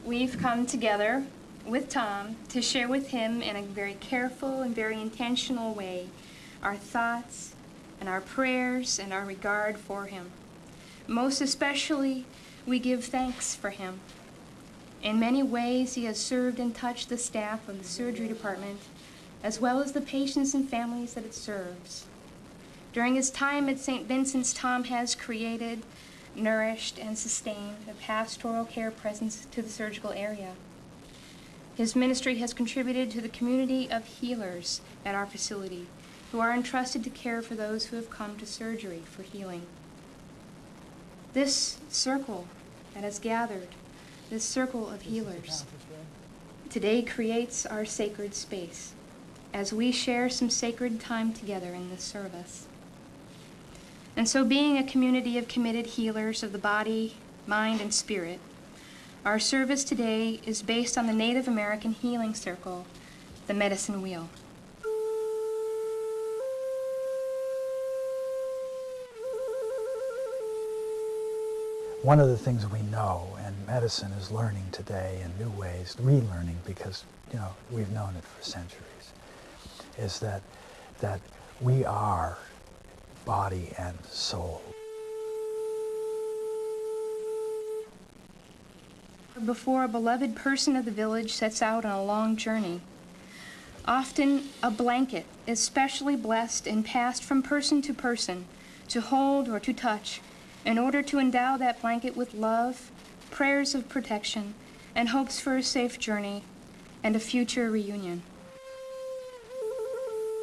We've come together with Tom to share with him in a very careful and very intentional way our thoughts and our prayers and our regard for him. Most especially, we give thanks for him. In many ways, he has served and touched the staff of the surgery department, as well as the patients and families that it serves. During his time at St. Vincent's, Tom has created, nourished, and sustained a pastoral care presence to the surgical area. His ministry has contributed to the community of healers at our facility who are entrusted to care for those who have come to surgery for healing. This circle that has gathered, this circle of healers, today creates our sacred space as we share some sacred time together in this service. And so, being a community of committed healers of the body, mind, and spirit, our service today is based on the Native American healing circle, the medicine wheel. One of the things we know, and medicine is learning today in new ways, relearning because, we've known it for centuries, is that we are body and soul. Before a beloved person of the village sets out on a long journey, often a blanket is specially blessed and passed from person to hold or to touch, in order to endow that blanket with love, prayers of protection, and hopes for a safe journey and a future reunion.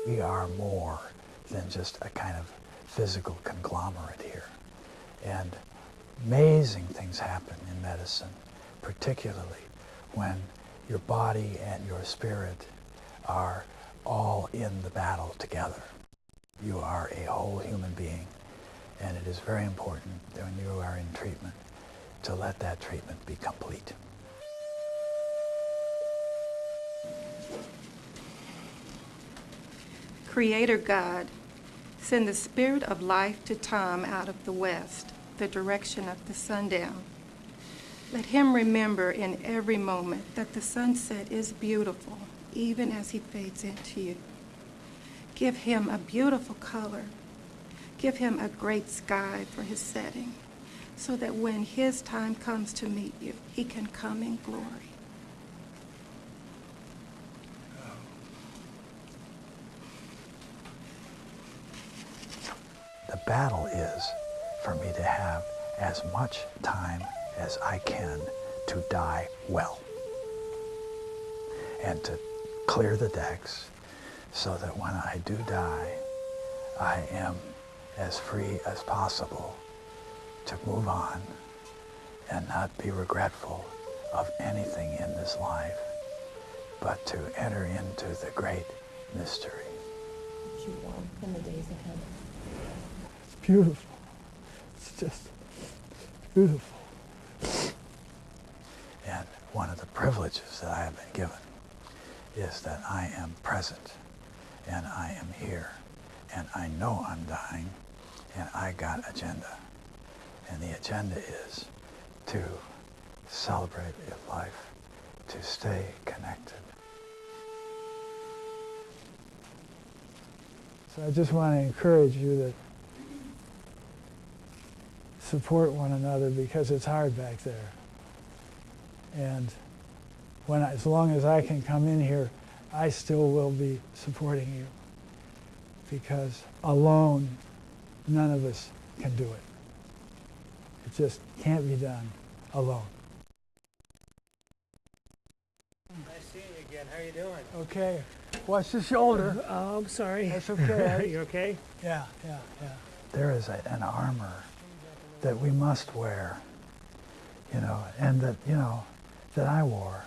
We are more than just a kind of physical conglomerate here. And amazing things happen in medicine, particularly when your body and your spirit are all in the battle together. You are a whole human being. And it is very important that when you are in treatment to let that treatment be complete. Creator God, send the spirit of life to Tom out of the west, the direction of the sundown. Let him remember in every moment that the sunset is beautiful, even as he fades into you. Give him a beautiful color. Give him a great sky for his setting, so that when his time comes to meet you, he can come in glory. The battle is for me to have as much time as I can to die well, and to clear the decks so that when I do die, I am as free as possible to move on and not be regretful of anything in this life, but to enter into the great mystery. You want in the days ahead. It's beautiful. It's just beautiful. And one of the privileges that I have been given is that I am present and I am here and I know I'm dying. And I got agenda. And the agenda is to celebrate life, to stay connected. So I just want to encourage you to support one another because it's hard back there. And as long as I can come in here, I still will be supporting you because alone, none of us can do it. It just can't be done alone. Nice seeing you again. How are you doing? Okay. Watch the shoulder. Oh, I'm sorry. That's okay. You okay? Yeah. There is an armor that we must wear, and that I wore,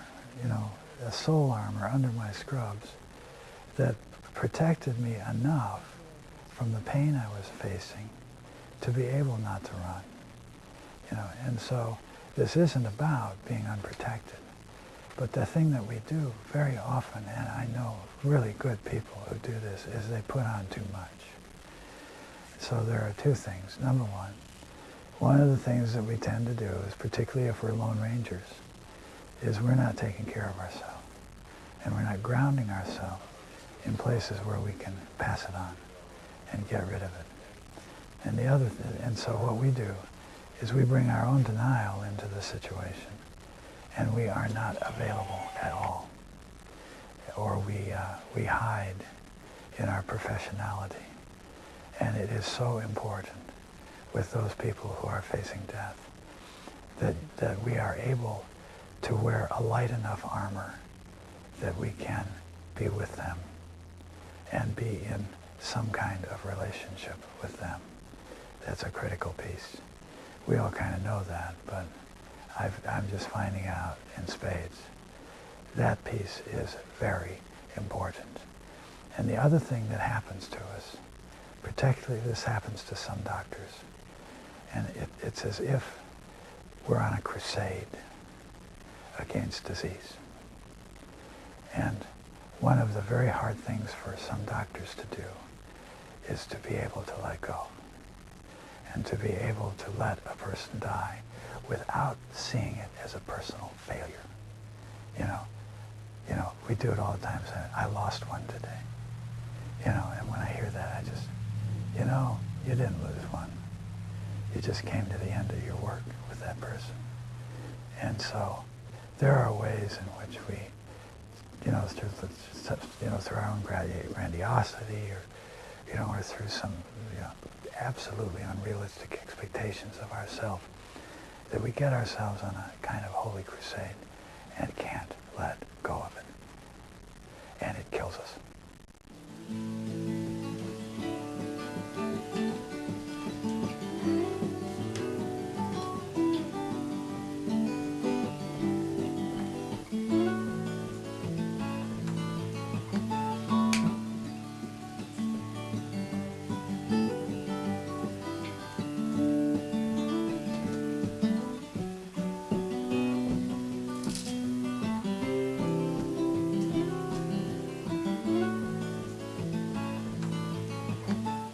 a soul armor under my scrubs that protected me enough from the pain I was facing to be able not to run, and so this isn't about being unprotected, but the thing that we do very often, and I know really good people who do this, is they put on too much. So there are two things. Number one of the things that we tend to do is, particularly if we're Lone Rangers, is we're not taking care of ourselves. And we're not grounding ourselves in places where we can pass it on and get rid of it. And and so what we do is we bring our own denial into the situation, and we are not available at all. Or we hide in our professionality. And it is so important with those people who are facing death that we are able to wear a light enough armor that we can be with them and be in some kind of relationship with them. That's a critical piece. We all kind of know that, but I'm just finding out in spades. That piece is very important. And the other thing that happens to us, particularly this happens to some doctors, and it's as if we're on a crusade against disease. And one of the very hard things for some doctors to do is to be able to let go and to be able to let a person die without seeing it as a personal failure. We do it all the time, saying, I lost one today. And when I hear that, I just, you didn't lose one. You just came to the end of your work with that person. And so there are ways in which we, through our own grandiosity or through some absolutely unrealistic expectations of ourselves, that we get ourselves on a kind of holy crusade and can't let go of it. And it kills us.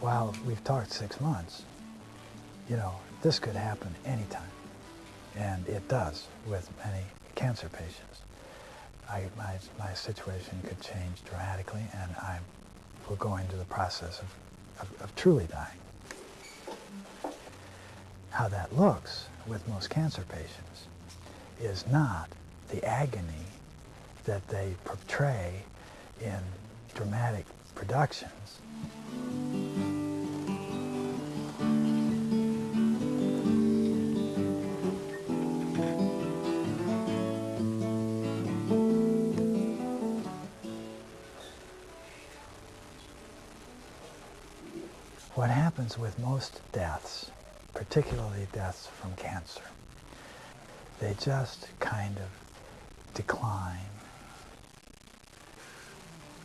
While we've talked 6 months, this could happen anytime. And it does with many cancer patients. My situation could change dramatically, and I will go into the process of truly dying. How that looks with most cancer patients is not the agony that they portray in dramatic productions. What happens with most deaths, particularly deaths from cancer, they just kind of decline.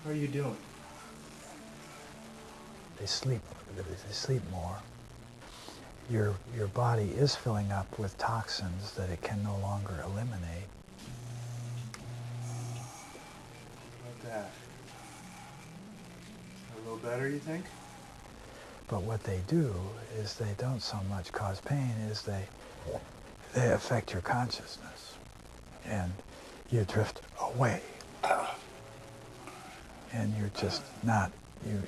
How are you doing? They sleep more. Your body is filling up with toxins that it can no longer eliminate. How about that? A little better, you think? But what they do is they don't so much cause pain as they affect your consciousness. And you drift away. And you're just not,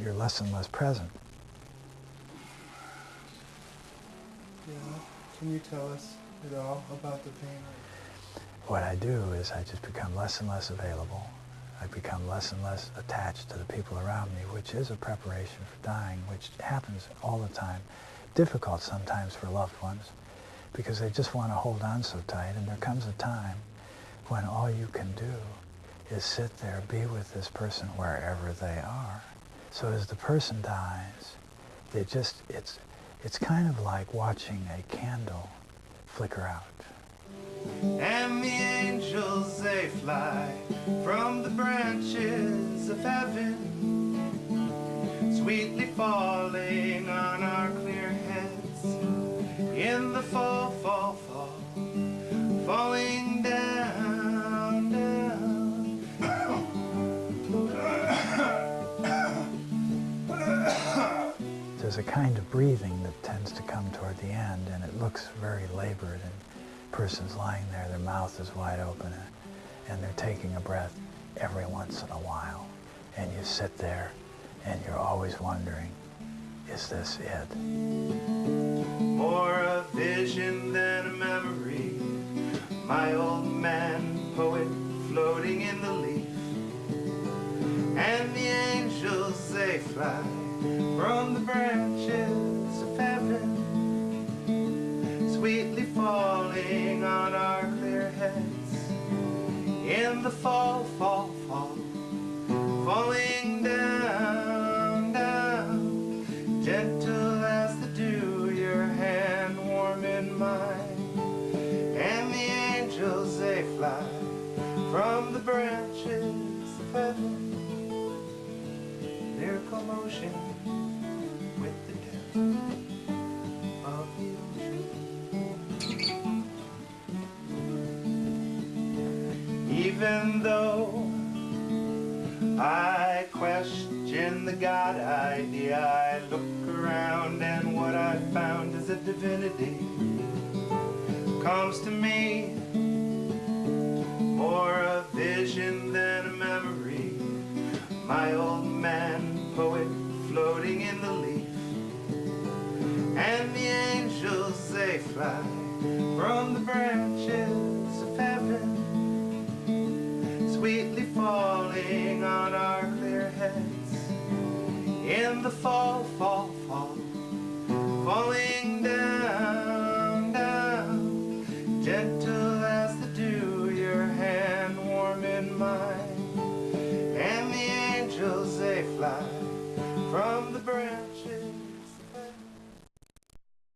you're less and less present. Yeah. Can you tell us at all about the pain? What I do is I just become less and less available. I become less and less attached to the people around me, which is a preparation for dying, which happens all the time. Difficult sometimes for loved ones, because they just want to hold on so tight, and there comes a time when all you can do is sit there, be with this person wherever they are. So as the person dies, it's kind of like watching a candle flicker out. And the angels, they fly from the branches of heaven, sweetly falling on our clear heads in the fall, fall, fall, falling down, down. There's a kind of breathing that tends to come toward the end, and it looks very labored and person's lying there, their mouth is wide open, and they're taking a breath every once in a while. And you sit there, and you're always wondering, is this it? More a vision than a memory, my old man poet floating in the leaf, and the angels they fly from the branches of heaven, sweetly falling on our clear heads in the fall, fall, fall, falling down, down, gentle as the dew, your hand warm in mine, and the angels they fly from the branches of heaven, lyrical motion with the depth of the ocean. Even though I question the God idea, I look around and what I found is a divinity comes to me, more a vision than a memory, my old man poet floating in the leaf, and the angels they fly from the branches of heaven, sweetly falling on our clear heads in the fall, fall, fall, falling